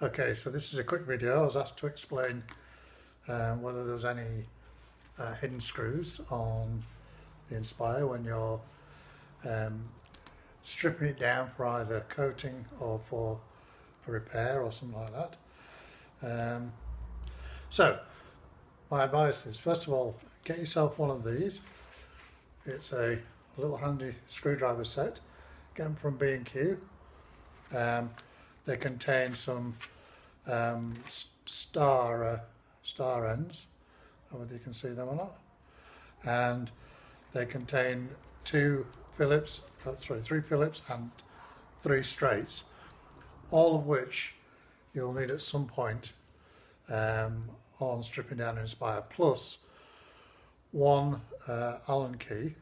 Okay, so this is a quick video. I was asked to explain whether there was any hidden screws on the Inspire when you're stripping it down for either coating or for a repair or something like that. So my advice is, first of all, get yourself one of these. It's a little handy screwdriver set. Get them from B&Q. They contain some star ends. I don't know whether you can see them or not. And they contain three Phillips and 3 straights, all of which you'll need at some point on stripping down an Inspire, plus one Allen key.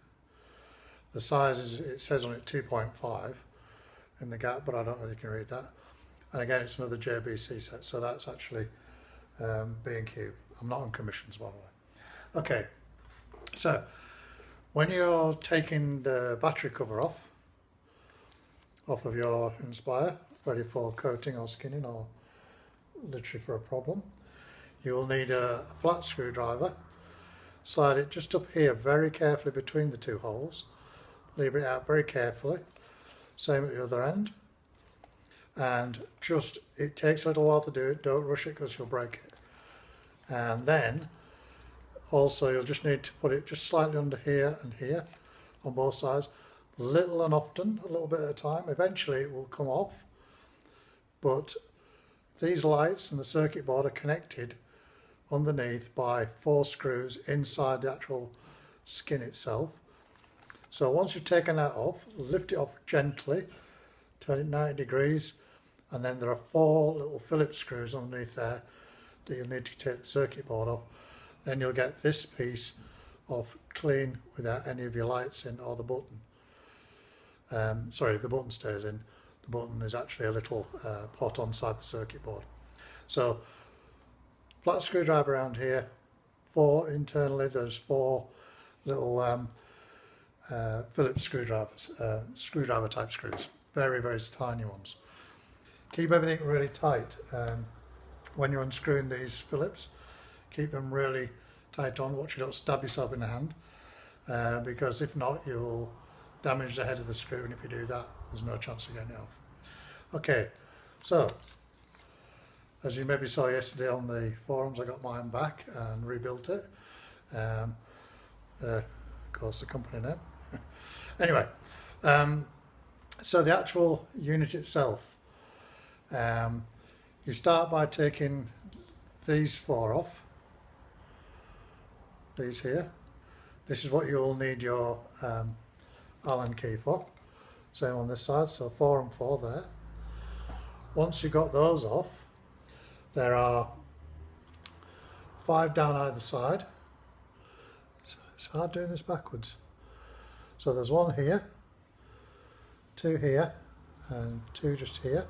The size is, it says on it 2.5 in the gap, but I don't know if you can read that. And again, it's another JBC set, so that's actually B&Q. I'm not on commissions, by the way. Okay, so when you're taking the battery cover off of your Inspire, ready for coating or skinning or literally for a problem, you will need a flat screwdriver. Slide it just up here very carefully between the 2 holes. Lever it out very carefully. Same at the other end. And just, it takes a little while to do it. Don't rush it because you'll break it. And then also you'll just need to put it just slightly under here and here on both sides. Little and often, a little bit at a time. Eventually it will come off. But these lights and the circuit board are connected underneath by 4 screws inside the actual skin itself. So once you've taken that off, lift it off gently, turn it 90 degrees, and then there are 4 little Phillips screws underneath there that you'll need to take the circuit board off. Then you'll get this piece off clean without any of your lights in or the button. Sorry, the button stays in. The button is actually a little pot on-side the circuit board. So flat screwdriver around here, 4 internally, there's 4 little Phillips screwdrivers, screwdriver type screws, very, very tiny ones. Keep everything really tight. When you're unscrewing these Phillips, keep them really tight on. Watch you don't stab yourself in the hand, because if not, you'll damage the head of the screw, and if you do that, there's no chance of getting it off. Okay, so as you maybe saw yesterday on the forums, I got mine back and rebuilt it. Of course, the company name. Anyway, so the actual unit itself, you start by taking these 4 off, these here. This is what you'll need your Allen key for. Same on this side, so 4 and 4 there. Once you've got those off, there are 5 down either side. It's hard doing this backwards. So there's 1 here, 2 here, and 2 just here.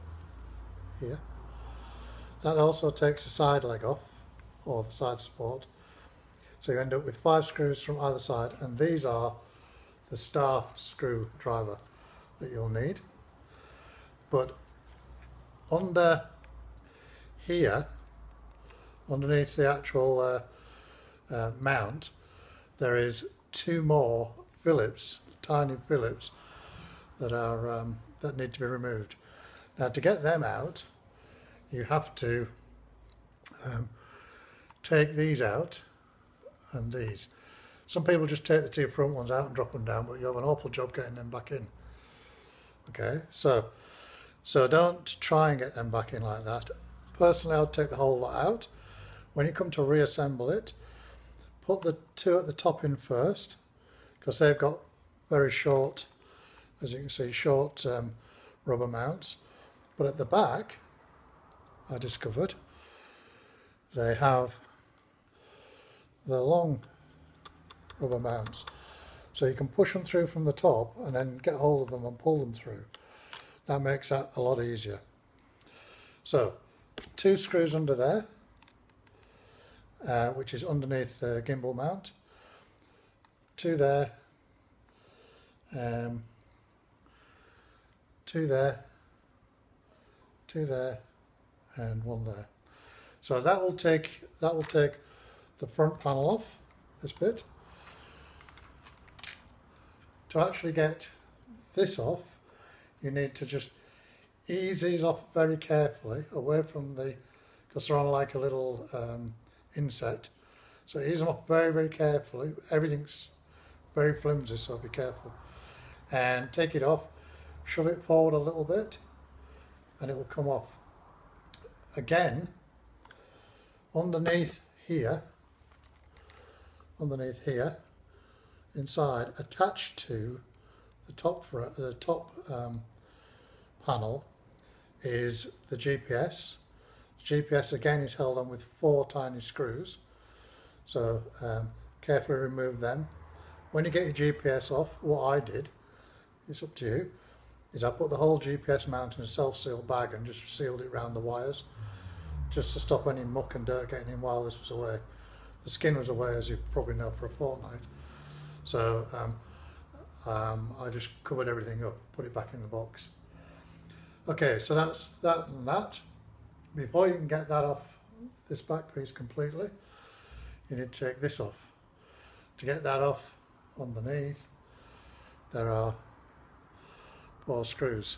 That also takes the side leg off, or the side support. So you end up with 5 screws from either side, and these are the star screwdriver that you'll need. But under here, underneath the actual mount, there is 2 more Phillips, tiny Phillips, that are that need to be removed. Now, to get them out, you have to take these out and these. Some people just take the 2 front ones out and drop them down, but you have an awful job getting them back in. Okay, so don't try and get them back in like that. Personally, I'll take the whole lot out. When you come to reassemble it, put the 2 at the top in first, because they've got very short, as you can see, short rubber mounts. But at the back, I discovered, they have the long rubber mounts. So you can push them through from the top and then get hold of them and pull them through. That makes that a lot easier. So 2 screws under there, which is underneath the gimbal mount. 2 there, 2 there, 2 there, and one there. So that will take the front panel off, this bit. To actually get this off, you need to just ease these off very carefully away from the, because they're on like a little inset. So ease them off very, very carefully. Everything's very flimsy, so be careful. And take it off, shove it forward a little bit, and it will come off. Again, underneath here, inside, attached to the top panel is the GPS. The GPS again is held on with 4 tiny screws, so carefully remove them. When you get your GPS off, what I did, it's up to you, is I put the whole GPS mount in a self-sealed bag and just sealed it around the wires, just to stop any muck and dirt getting in while this was away. The skin was away, as you probably know, for a fortnight. So I just covered everything up, put it back in the box. Okay, so that's that and that. Before you can get that off this back piece completely, you need to take this off. To get that off underneath, there are 4 screws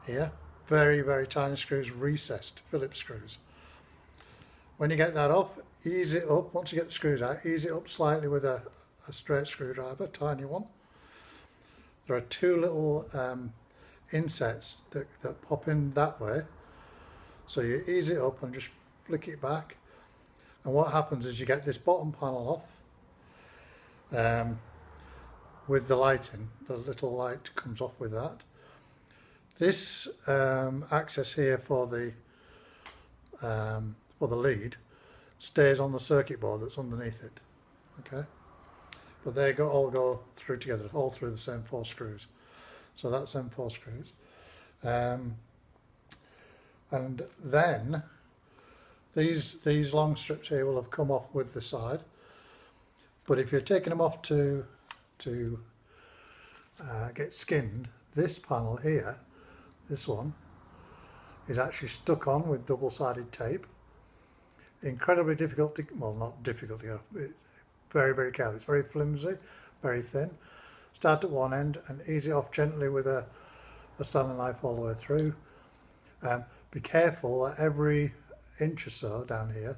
here. Very, very tiny screws, recessed Phillips screws. When you get that off, ease it up. Once you get the screws out, ease it up slightly with a straight screwdriver, tiny one. There are 2 little insets that pop in that way. So you ease it up and just flick it back. And what happens is you get this bottom panel off with the lighting. The little light comes off with that. This access here for the lead stays on the circuit board that's underneath it. Okay, but they all go through together, all through the same 4 screws. So that's them 4 screws, and then these long strips here will have come off with the side. But if you're taking them off to get skinned, this panel here, this one, is actually stuck on with double-sided tape. Incredibly difficult to, well, not difficult to get off, it's very, very careful. It's very flimsy, very thin. Start at one end and ease it off gently with a Stanley knife all the way through. Be careful at every inch or so down here,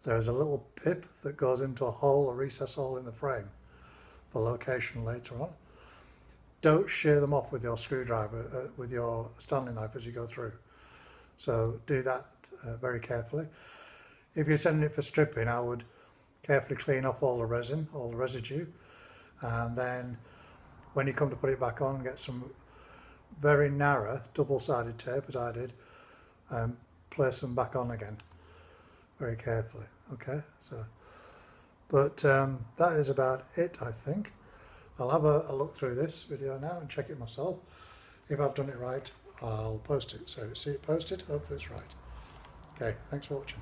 there's a little pip that goes into a hole, a recess hole in the frame for location later on. Don't shear them off with your screwdriver, with your Stanley knife as you go through. So do that very carefully. If you're sending it for stripping, I would carefully clean off all the resin, all the residue, and then when you come to put it back on, get some very narrow double-sided tape, as I did, and place them back on again very carefully. Okay, so but that is about it, I think. I'll have a look through this video now and check it myself. If I've done it right, I'll post it. So see it posted, hopefully it's right. Okay, thanks for watching.